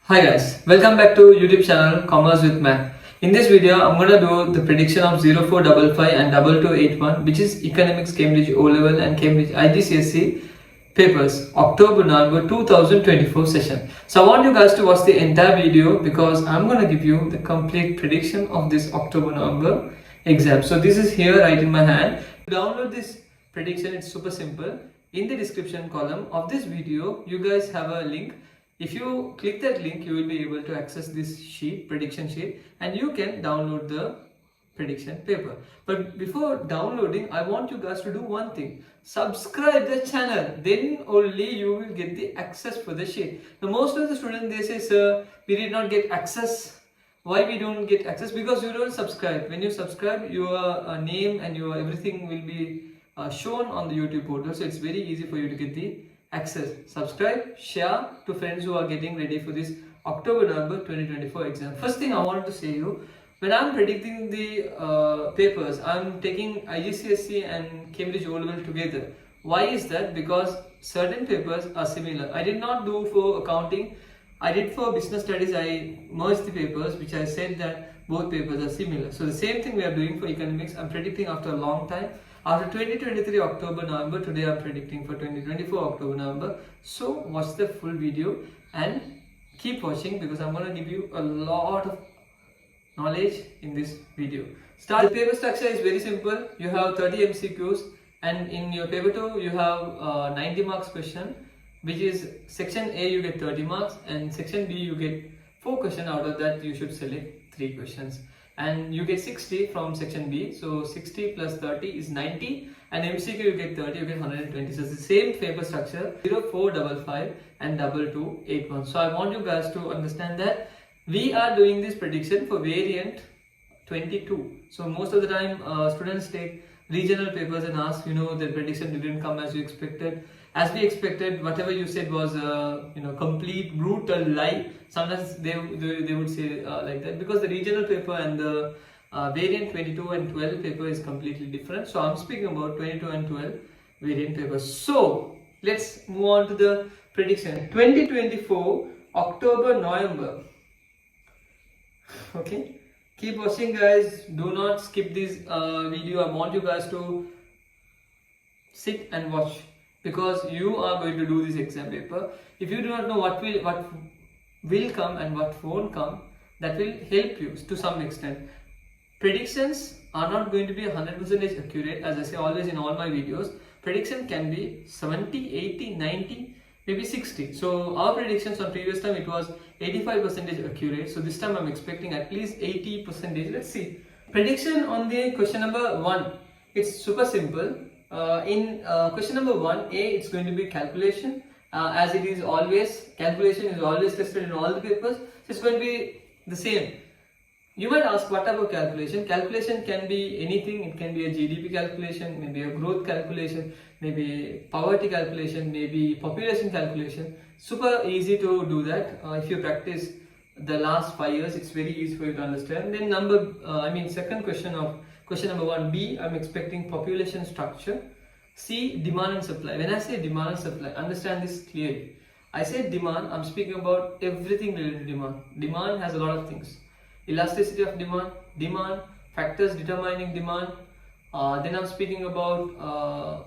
Hi guys, welcome back to YouTube channel Commerce with Math. In this video, I'm going to do the prediction of 0455 and 2281, which is Economics Cambridge O Level and Cambridge IGCSE papers, October November 2024 session. So I want you guys to watch the entire video because I'm going to give you the complete prediction of this October November exam. So this is here right in my hand. To download this prediction, it's super simple. In the description column of this video, you guys have a link. If you click that link, you will be able to access this sheet, prediction sheet, and you can download the prediction paper. But before downloading, I want you guys to do one thing. Subscribe the channel, then only you will get the access for the sheet. Now most of the students, they say, sir, we did not get access. Why we don't get access? Because you don't subscribe. When you subscribe, your name and your everything will be shown on the YouTube portal. So it's very easy for you to get the access. Subscribe, share to friends who are getting ready for this October-November 2024 exam. First thing I wanted to say you, when I'm predicting the papers, I'm taking IGCSE and Cambridge O Level together. Why is that? Because certain papers are similar. I did not do for accounting. I did for business studies. I merged the papers, which I said that both papers are similar. So the same thing we are doing for economics. I'm predicting after a long time. After 2023 October November, today I'm predicting for 2024 October November. So watch the full video and keep watching because I'm going to give you a lot of knowledge in this video. The paper structure is very simple. You have 30 MCQs and in your paper 2 you have 90 marks question, which is section A you get 30 marks and section B you get 4 questions. Out of that you should select 3 questions. And you get 60 from section B, so 60 plus 30 is 90, and MCQ you get 30, you get 120. So it's the same paper structure, 0455 and 2281. So I want you guys to understand that we are doing this prediction for variant 22. So most of the time students take regional papers and ask, the prediction didn't come as you expected. As we expected, whatever you said was complete brutal lie. Sometimes they would say like that because the regional paper and the variant 22 and 12 paper is completely different. So I'm speaking about 22 and 12 variant papers. So let's move on to the prediction. 2024 October November. Okay, keep watching guys. Do not skip this video. I want you guys to sit and watch, because you are going to do this exam paper. If you do not know what will come and what won't come, that will help you to some extent. Predictions are not going to be 100% accurate. As I say always in all my videos, prediction can be 70, 80, 90, maybe 60. So our predictions on previous time, it was 85% accurate. So this time I'm expecting at least 80%. Let's see. Prediction on the question number 1. It's super simple. In question number 1A, it's going to be calculation. As it is always, calculation is always tested in all the papers. So it's going to be the same. You might ask, what about calculation? Calculation can be anything. It can be a GDP calculation, maybe a growth calculation, maybe poverty calculation, maybe population calculation. Super easy to do that. If you practice the last 5 years, it's very easy for you to understand. Then second question of question number 1B, I'm expecting population structure. C, demand and supply. When I say demand and supply, understand this clearly. I say demand, I'm speaking about everything related to demand. Demand has a lot of things. Elasticity of demand, factors determining demand. Then I'm speaking about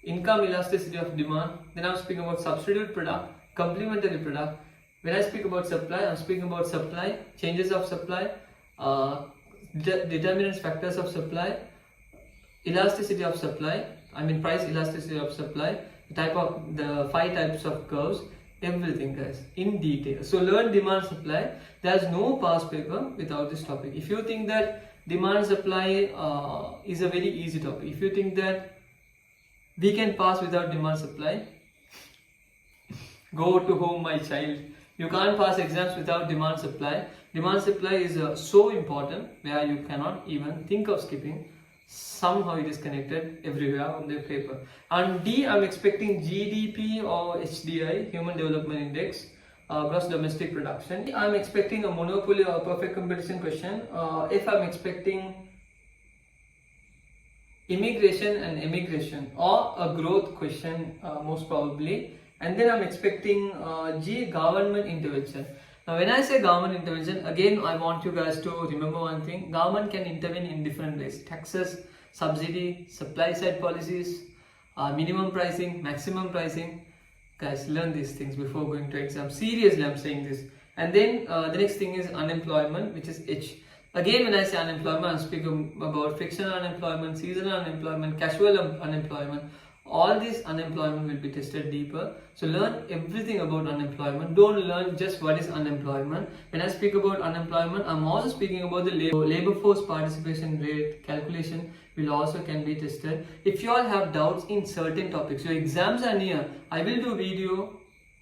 income elasticity of demand. Then I'm speaking about substitute product, complementary product. When I speak about supply, I'm speaking about supply, changes of supply, determinants, factors of supply, elasticity of supply, price elasticity of supply, the 5 types of curves, everything guys in detail. So learn demand supply. There's no past paper without this topic. If you think that demand supply is a very easy topic, if you think that we can pass without demand supply, go to home my child. You can't pass exams without demand supply. Demand supply is so important where you cannot even think of skipping. Somehow it is connected everywhere on the paper. And D, I'm expecting GDP or HDI, Human Development Index, gross domestic production. I'm expecting a monopoly or perfect competition question. If I'm expecting immigration and immigration or a growth question, most probably. and then I'm expecting G, government intervention. Now when I say government intervention, again I want you guys to remember one thing: government can intervene in different ways: taxes, subsidy, supply side policies, minimum pricing, maximum pricing. Guys, learn these things before going to exam. Seriously, I'm saying this. And then the next thing is unemployment, which is H. Again, when I say unemployment, I'm speaking about frictional unemployment, seasonal unemployment, casual unemployment. All these unemployment will be tested deeper. So learn everything about unemployment. Don't learn just what is unemployment. When I speak about unemployment, I'm also speaking about the labor force participation rate calculation will also can be tested. If you all have doubts in certain topics, your exams are near, I will do video.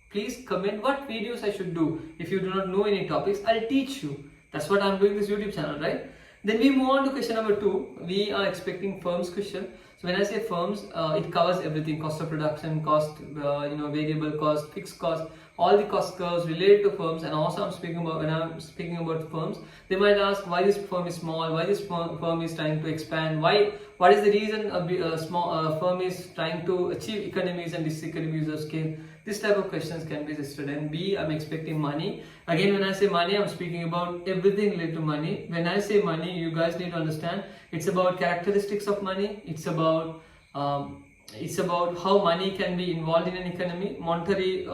Please comment what videos I should do. If you do not know any topics, I'll teach you. That's what I'm doing this YouTube channel, right? Then we move on to question number 2. We are expecting firms question. So when I say firms, it covers everything: cost of production, cost, variable cost, fixed cost, all the cost curves related to firms. And also when I'm speaking about firms, they might ask why this firm is small, why this firm is trying to expand, what is the reason a small firm is trying to achieve economies and diseconomies of scale. This type of questions can be tested. And B, I'm expecting money. Again, when I say money, I'm speaking about everything related to money. When I say money, you guys need to understand it's about characteristics of money. It's about how money can be involved in an economy, monetary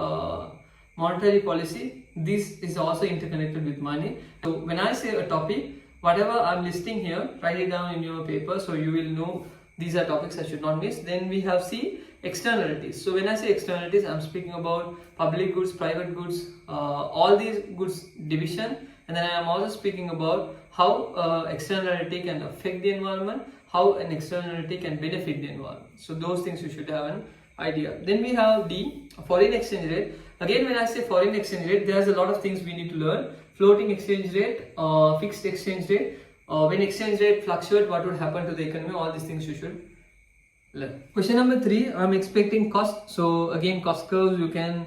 policy. This is also interconnected with money. So when I say a topic, whatever I'm listing here, write it down in your paper so you will know these are topics I should not miss. Then we have C, externalities. So when I say externalities, I'm speaking about public goods, private goods, all these goods division. And then I am also speaking about how externality can affect the environment, how an externality can benefit the environment. So those things you should have an idea. Then we have D, foreign exchange rate. Again, when I say foreign exchange rate, there's a lot of things we need to learn. Floating exchange rate, fixed exchange rate. When exchange rate fluctuate, what would happen to the economy? All these things you should learn. Question number 3, I'm expecting cost. So again, cost curves, you can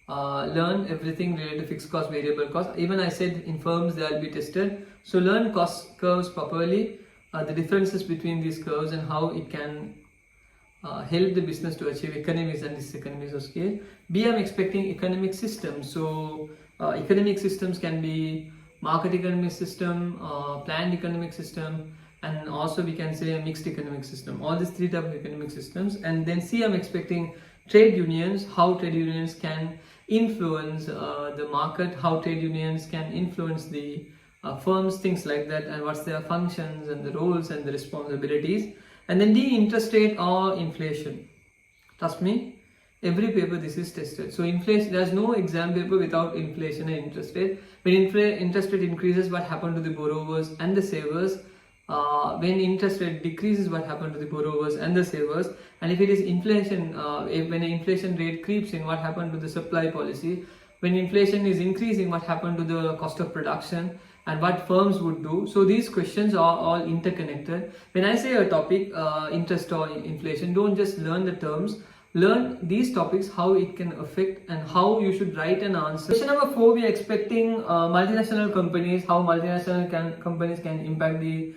learn everything related to fixed cost, variable cost. Even I said in firms they will be tested. So learn cost curves properly, the differences between these curves and how it can help the business to achieve economies and diseconomies of scale. B, I'm expecting economic systems. So economic systems can be market economic system, planned economic system, and also we can say a mixed economic system. All these 3 types of economic systems. And then C, I'm expecting trade unions, how trade unions can influence the market, how trade unions can influence the firms, things like that, and what's their functions and the roles and the responsibilities. And then D, interest rate or inflation. Trust me, every paper this is tested. So inflation, there's no exam paper without inflation and interest rate. When interest rate increases, what happened to the borrowers and the savers? When interest rate decreases, what happened to the borrowers and the savers? And if it is inflation, when the inflation rate creeps in, what happened to the supply policy? When inflation is increasing, what happened to the cost of production and what firms would do? So these questions are all interconnected. When I say a topic, interest or inflation, don't just learn the terms. Learn these topics, how it can affect and how you should write an answer. Question number 4, we are expecting multinational companies, how multinational companies can impact the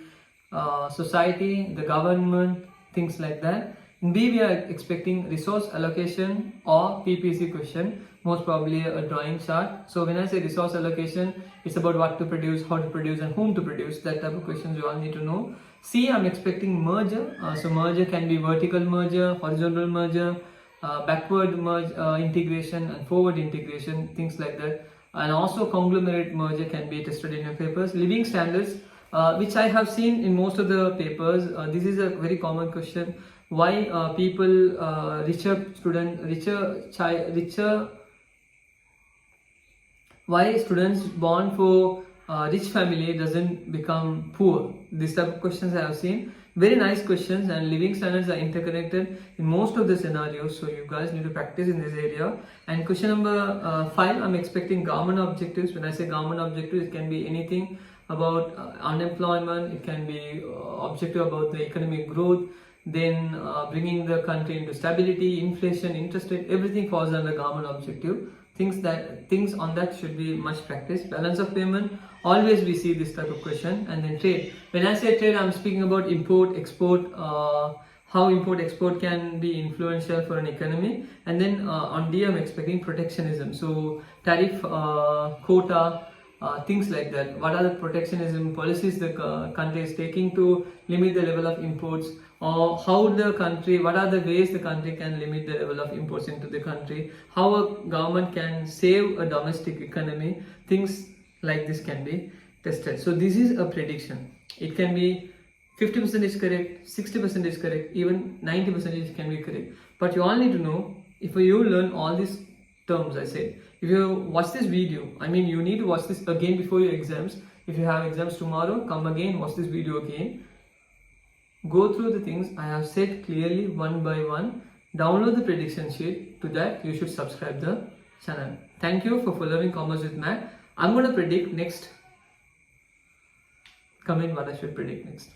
society, the government, things like that. In B, we are expecting resource allocation or PPC question, most probably a drawing chart. So when I say resource allocation, it's about what to produce, how to produce, and whom to produce. That type of questions you all need to know. C, I'm expecting merger. So merger can be vertical merger, horizontal merger, backward integration and forward integration, things like that. And also conglomerate merger can be tested in your papers. Living standards, which I have seen in most of the papers. This is a very common question. Why why students born for rich family doesn't become poor? This type of questions I have seen. Very nice questions, and living standards are interconnected in most of the scenarios, so you guys need to practice in this area. And question number 5, I'm expecting government objectives. When I say government objectives, it can be anything about unemployment, it can be objective about the economic growth, then bringing the country into stability, inflation, interest rate, everything falls under government objective. Things on that should be much practiced. Balance of payment, always we see this type of question. And then trade. When I say trade, I'm speaking about import, export, how import export can be influential for an economy, and then on D I'm expecting protectionism, so tariff, quota, things like that. What are the protectionism policies the country is taking to limit the level of imports, or how the country, what are the ways the country can limit the level of imports into the country, how a government can save a domestic economy. Things like this can be tested. So this is a prediction. It can be 50% is correct, 60% is correct, even 90% can be correct. But you all need to know, if you learn all these terms I said, if you watch this video, I mean you need to watch this again before your exams. If you have exams tomorrow, come again, watch this video again, go through the things I have said clearly one by one, download the prediction sheet. To that you should subscribe the channel. Thank you for following Commerce with Mac. I'm going to predict next. Comment what I should predict next.